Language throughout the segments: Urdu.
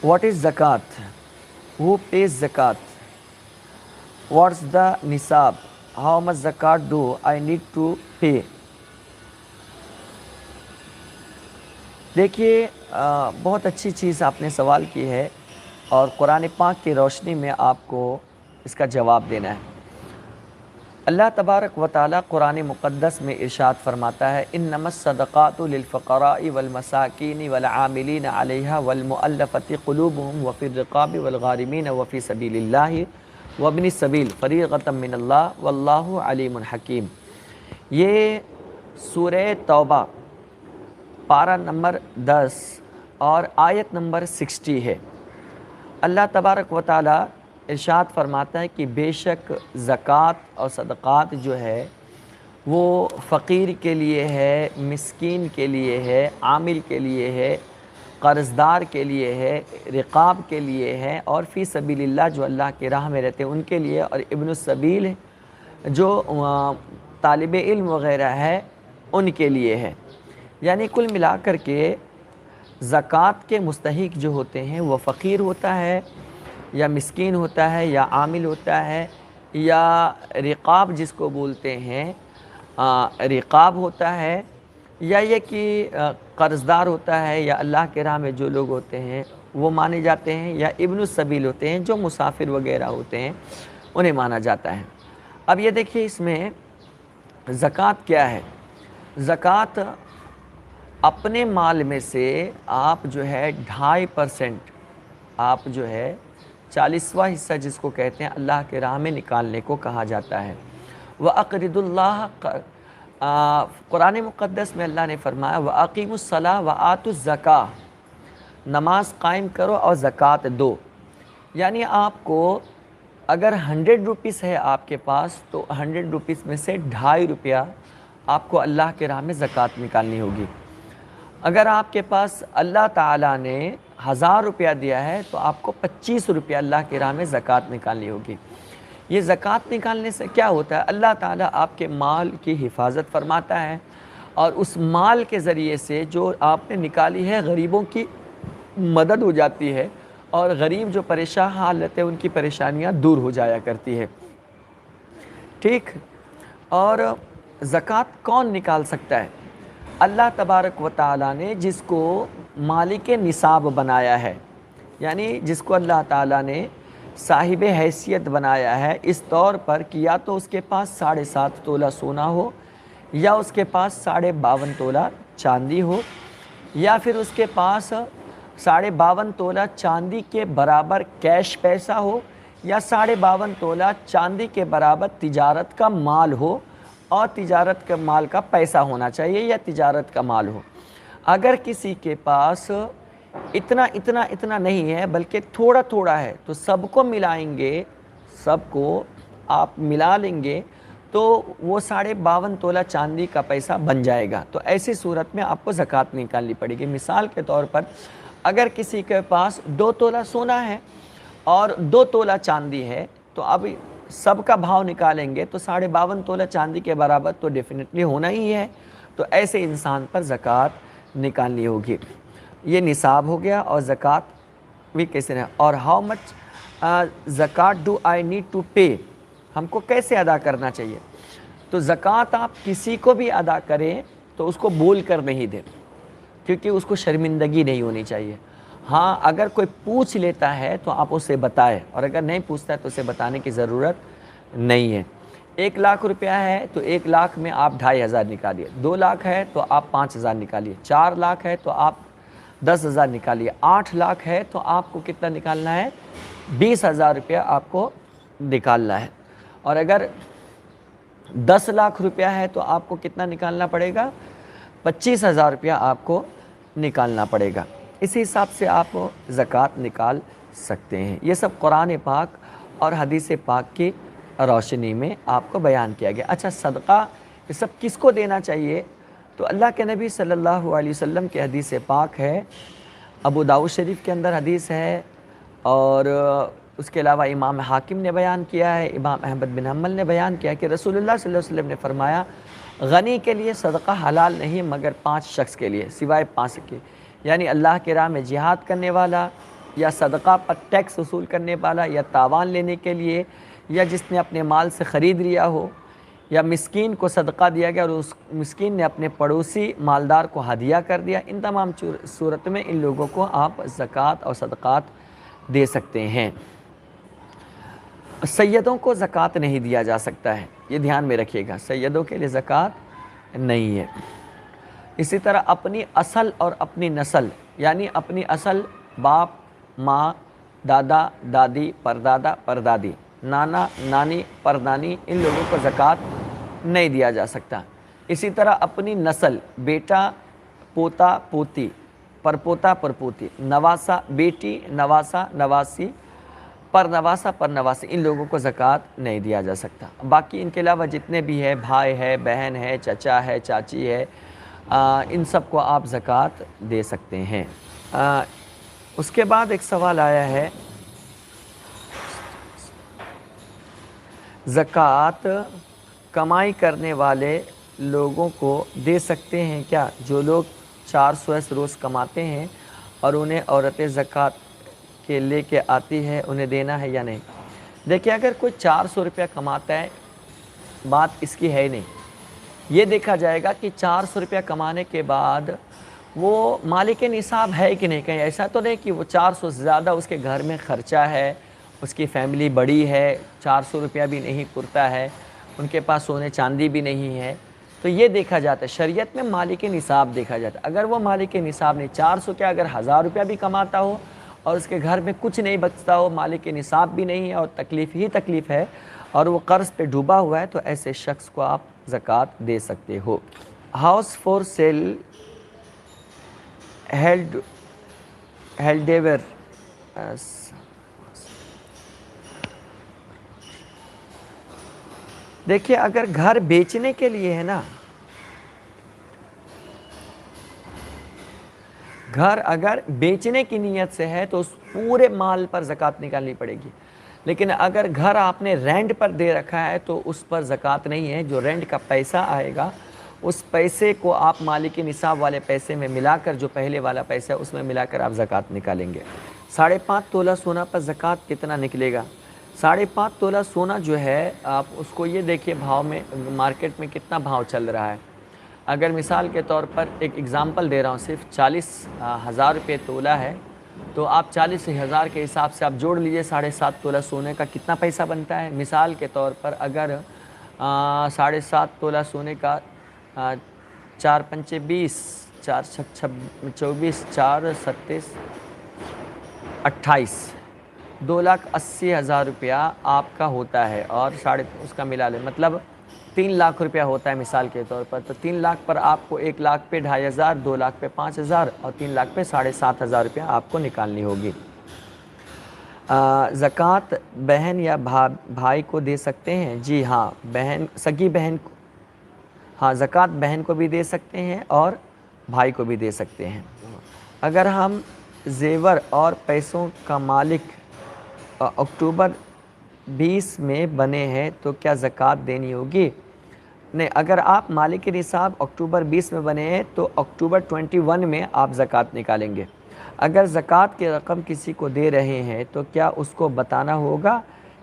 What is zakat? Who pays zakat? What's the nisab? How much zakat do I need to pay? دیکھیے بہت اچھی چیز آپ نے سوال کی ہے اور قرآن پاک کی روشنی میں آپ کو اس کا جواب دینا ہے۔ اللہ تبارک و تعالیٰ قرآن مقدس میں ارشاد فرماتا ہے انما الصدقات للفقراء والمساکین والعاملین علیہا والمؤلفۃ قلوبہم وفی الرقاب والغارمین وفی سبیل اللہ وابن السبیل فریضۃ من اللہ واللہ علیم حکیم۔ یہ سورہ توبہ پارہ نمبر 10 اور آیت نمبر 60 ہے۔ اللہ تبارک و تعالیٰ ارشاد فرماتا ہے کہ بے شک زکوٰۃ اور صدقات جو ہے وہ فقیر کے لیے ہے، مسکین کے لیے ہے، عامل کے لیے ہے، قرض دار کے لیے ہے، رقاب کے لیے ہے، اور فی سبیل اللہ جو اللہ کی راہ میں رہتے ہیں ان کے لیے، اور ابن السبیل جو طالب علم وغیرہ ہے ان کے لیے ہے۔ یعنی کل ملا کر کے زکوٰۃ کے مستحق جو ہوتے ہیں وہ فقیر ہوتا ہے یا مسکین ہوتا ہے یا عامل ہوتا ہے یا رقاب جس کو بولتے ہیں رقاب ہوتا ہے، یا یہ کہ قرض دار ہوتا ہے، یا اللہ کے راہ میں جو لوگ ہوتے ہیں وہ مانے جاتے ہیں، یا ابن السبیل ہوتے ہیں جو مسافر وغیرہ ہوتے ہیں انہیں مانا جاتا ہے۔ اب یہ دیکھیے اس میں زکوٰۃ کیا ہے۔ زکوٰۃ اپنے مال میں سے آپ جو ہے 2.5% آپ جو ہے 40واں حصہ جس کو کہتے ہیں اللہ کے راہ میں نکالنے کو کہا جاتا ہے۔ وَأَقْرِضُوا اللَّهَ قرآن مقدس میں اللہ نے فرمایا وَأَقِيمُوا الصَّلَاةَ وَآتُوا الزَّكَاةَ، نماز قائم کرو اور زکوٰۃ دو۔ یعنی آپ کو اگر 100 روپیز ہے آپ کے پاس تو 100 روپیز میں سے 2.5 روپیہ آپ کو اللہ کے راہ میں زکوٰۃ نکالنی ہوگی۔ اگر آپ کے پاس اللہ تعالیٰ نے 1000 روپیہ دیا ہے تو آپ کو 25 روپیہ اللہ کی راہ میں زکوٰۃ نکالنی ہوگی۔ یہ زکوٰۃ نکالنے سے کیا ہوتا ہے؟ اللہ تعالیٰ آپ کے مال کی حفاظت فرماتا ہے، اور اس مال کے ذریعے سے جو آپ نے نکالی ہے غریبوں کی مدد ہو جاتی ہے، اور غریب جو پریشان حالت ہے ان کی پریشانیاں دور ہو جایا کرتی ہے۔ ٹھیک، اور زکوٰۃ کون نکال سکتا ہے؟ اللہ تبارک و تعالیٰ نے جس کو مالک نصاب بنایا ہے، یعنی جس کو اللہ تعالیٰ نے صاحب حیثیت بنایا ہے اس طور پر کہ یا تو اس کے پاس 7.5 تولہ سونا ہو، یا اس کے پاس 52.5 تولہ چاندی ہو، یا پھر اس کے پاس 52.5 تولہ چاندی کے برابر کیش پیسہ ہو، یا 52.5 تولہ چاندی کے برابر تجارت کا مال ہو، اور تجارت کے مال کا پیسہ ہونا چاہیے یا تجارت کا مال ہو۔ اگر کسی کے پاس اتنا نہیں ہے بلکہ تھوڑا تھوڑا ہے تو سب کو ملائیں گے، سب کو آپ ملا لیں گے تو وہ 52.5 تولہ چاندی کا پیسہ بن جائے گا۔ تو ایسی صورت میں آپ کو زکوٰۃ نکالنی پڑے گی۔ مثال کے طور پر اگر کسی کے پاس 2 تولہ سونا ہے اور 2 تولہ چاندی ہے تو اب سب کا بھاؤ نکالیں گے تو 52.5 تولہ چاندی کے برابر تو ڈیفینیٹلی ہونا ہی ہے، تو ایسے انسان پر زکوٰۃ نکالنی ہوگی۔ یہ نصاب ہو گیا، اور زکوٰۃ بھی کیسے ہے، اور ہاؤ مچ زکوٰۃ do I need to pay, ہم کو کیسے ادا کرنا چاہیے؟ تو زکوٰۃ آپ کسی کو بھی ادا کریں تو اس کو بول کر نہیں دیں، کیونکہ اس کو شرمندگی نہیں ہونی چاہیے۔ ہاں اگر کوئی پوچھ لیتا ہے تو آپ اسے بتائیں، اور اگر نہیں پوچھتا ہے تو اسے بتانے کی ضرورت نہیں ہے۔ 1 لاکھ روپیہ ہے تو 1 لاکھ میں آپ 2,500 نکالیے، 2 لاکھ ہے تو آپ 5,000 نکالیے، 4 لاکھ ہے تو آپ 10,000 نکالیے، 8 لاکھ ہے تو آپ کو کتنا نکالنا ہے؟ 20,000 روپیہ آپ کو نکالنا ہے۔ اور اگر 10 لاکھ روپیہ ہے تو آپ کو کتنا نکالنا پڑے گا؟ 25,000 روپیہ آپ کو نکالنا پڑے گا۔ اسی حساب سے آپ زکوٰۃ نکال سکتے ہیں۔ یہ سب قرآن پاک اور حدیث پاک کی روشنی میں آپ کو بیان کیا گیا۔ اچھا، صدقہ یہ سب کس کو دینا چاہیے؟ تو اللہ کے نبی صلی اللہ علیہ وسلم کی حدیث پاک ہے، ابو داؤد شریف کے اندر حدیث ہے، اور اس کے علاوہ امام حاکم نے بیان کیا ہے، امام احمد بن حنبل نے بیان کیا کہ رسول اللہ صلی اللہ علیہ وسلم نے فرمایا غنی کے لیے صدقہ حلال نہیں مگر 5 شخص کے لیے، سوائے 5 کے، یعنی اللہ کے راہ میں جہاد کرنے والا، یا صدقہ پر ٹیکس وصول کرنے والا، یا تاوان لینے کے لیے، یا جس نے اپنے مال سے خرید لیا ہو، یا مسکین کو صدقہ دیا گیا اور اس مسکین نے اپنے پڑوسی مالدار کو ہدیہ کر دیا، ان تمام صورت میں ان لوگوں کو آپ زکوٰۃ اور صدقات دے سکتے ہیں۔ سیدوں کو زکوٰۃ نہیں دیا جا سکتا ہے، یہ دھیان میں رکھیے گا، سیدوں کے لیے زکوٰۃ نہیں ہے۔ اسی طرح اپنی اصل اور اپنی نسل، یعنی اپنی اصل باپ، ماں، دادا، دادی، پردادا، پردادی، نانا، نانی، پردانی، ان لوگوں کو زکوٰۃ نہیں دیا جا سکتا۔ اسی طرح اپنی نسل، بیٹا، پوتا، پوتی، پرپوتا، پرپوتی، نواسا، بیٹی، نواسا، نواسی، پرنواسا، پرنواسی، ان لوگوں کو زکوٰۃ نہیں دیا جا سکتا۔ باقی ان کے علاوہ جتنے بھی ہے، بھائی ہے، بہن ہے، چچا ہے، چاچی ہے، ان سب کو آپ زکوٰۃ دے سکتے ہیں۔ اس کے بعد ایک سوال آیا ہے، زکوٰۃ کمائی کرنے والے لوگوں کو دے سکتے ہیں کیا؟ جو لوگ 400 روز کماتے ہیں اور انہیں عورتیں زکوٰۃ کے لے کے آتی ہے، انہیں دینا ہے یا نہیں؟ دیکھیں، اگر کوئی 400 روپیہ کماتا ہے، بات اس کی ہے ہی نہیں۔ یہ دیکھا جائے گا کہ 400 روپیہ کمانے کے بعد وہ مالک نصاب ہے کہ نہیں۔ کہیں ایسا تو نہیں کہ وہ 400 سے زیادہ اس کے گھر میں خرچہ ہے، اس کی فیملی بڑی ہے، 400 روپیہ بھی نہیں پورتا ہے، ان کے پاس سونے چاندی بھی نہیں ہے، تو یہ دیکھا جاتا ہے۔ شریعت میں مالک نصاب دیکھا جاتا ہے۔ اگر وہ مالک نصاب نہیں، 400 کیا، اگر 1000 روپیہ بھی کماتا ہو اور اس کے گھر میں کچھ نہیں بچتا ہو، مالک نصاب بھی نہیں ہے اور تکلیف ہی تکلیف ہے اور وہ قرض پہ ڈوبا ہوا ہے، تو ایسے شخص کو آپ زکوٰۃ دے سکتے ہو۔ ہاؤس فور سیل ہیلڈیور، دیکھیے، اگر گھر بیچنے کے لیے ہے نا، گھر اگر بیچنے کی نیت سے ہے تو اس پورے مال پر زکوٰۃ نکالنی پڑے گی۔ لیکن اگر گھر آپ نے رینٹ پر دے رکھا ہے تو اس پر زکوٰۃ نہیں ہے۔ جو رینٹ کا پیسہ آئے گا، اس پیسے کو آپ مالک نصاب والے پیسے میں ملا کر، جو پہلے والا پیسہ ہے اس میں ملا کر آپ زکوٰۃ نکالیں گے۔ 5.5 تولہ سونا پر زکوٰۃ کتنا نکلے گا؟ 5.5 تولہ سونا جو ہے، آپ اس کو یہ دیکھیے بھاؤ میں، مارکیٹ میں کتنا بھاؤ چل رہا ہے۔ اگر مثال کے طور پر ایک اگزامپل دے رہا ہوں، صرف 40,000 روپے تولہ ہے، تو آپ 40,000 کے حساب سے آپ جوڑ لیجئے 7.5 تولہ سونے کا کتنا پیسہ بنتا ہے۔ مثال کے طور پر اگر 7.5 تولہ سونے کا 4 پنچے 20، 4 24، 4 37، 28، 2,80,000 روپیہ آپ کا ہوتا ہے، اور اس کا ملا لیں، مطلب 3 لاکھ روپیہ ہوتا ہے مثال کے طور پر۔ تو 3 لاکھ پر آپ کو 1 لاکھ پہ 2,500، 2 لاکھ پہ 5,000 اور 3 لاکھ پہ 7,500 روپیہ آپ کو نکالنی ہوگی۔ زکوٰۃ بہن یا بھائی کو دے سکتے ہیں؟ جی ہاں، بہن، سگی بہن کو، ہاں، زکوٰۃ بہن کو بھی دے سکتے ہیں اور بھائی کو بھی دے سکتے ہیں۔ اگر ہم زیور اور پیسوں کا مالک اکتوبر 20 میں بنے ہیں تو کیا زکوٰۃ دینی ہوگی؟ نہیں، اگر آپ مالک نصاب اکتوبر 20 میں بنے ہیں تو اکتوبر 21 میں آپ زکوٰۃ نکالیں گے۔ اگر زکوٰۃ کی رقم کسی کو دے رہے ہیں تو کیا اس کو بتانا ہوگا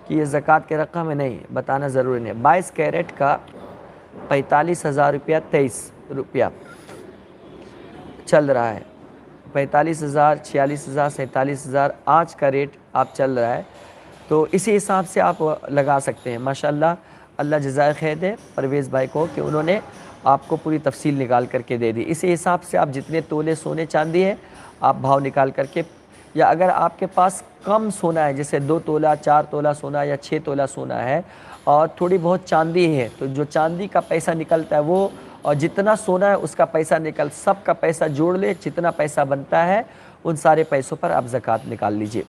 کہ یہ زکوٰۃ کی رقم ہے؟ نہیں، بتانا ضروری نہیں۔ 22 کیرٹ کا 45,000 روپیہ، 23 روپیہ چل رہا ہے۔ 45,000، 46,000، 47,000 آج کا ریٹ آپ چل رہا ہے، تو اسی حساب سے آپ لگا سکتے ہیں۔ ماشاءاللہ، اللہ جزائے خیر دے پرویز بھائی کو کہ انہوں نے آپ کو پوری تفصیل نکال کر کے دے دی۔ اسی حساب سے آپ جتنے تولے سونے چاندی ہے آپ بھاؤ نکال کر کے، یا اگر آپ کے پاس کم سونا ہے، جیسے 2 تولہ، 4 تولہ سونا یا 6 تولہ سونا ہے اور تھوڑی بہت چاندی ہے، تو جو چاندی کا پیسہ نکلتا ہے وہ، اور جتنا سونا ہے اس کا پیسہ سب کا پیسہ جوڑ لے، جتنا پیسہ بنتا ہے ان سارے پیسوں پر آپ زکوٰۃ نکال لیجئے۔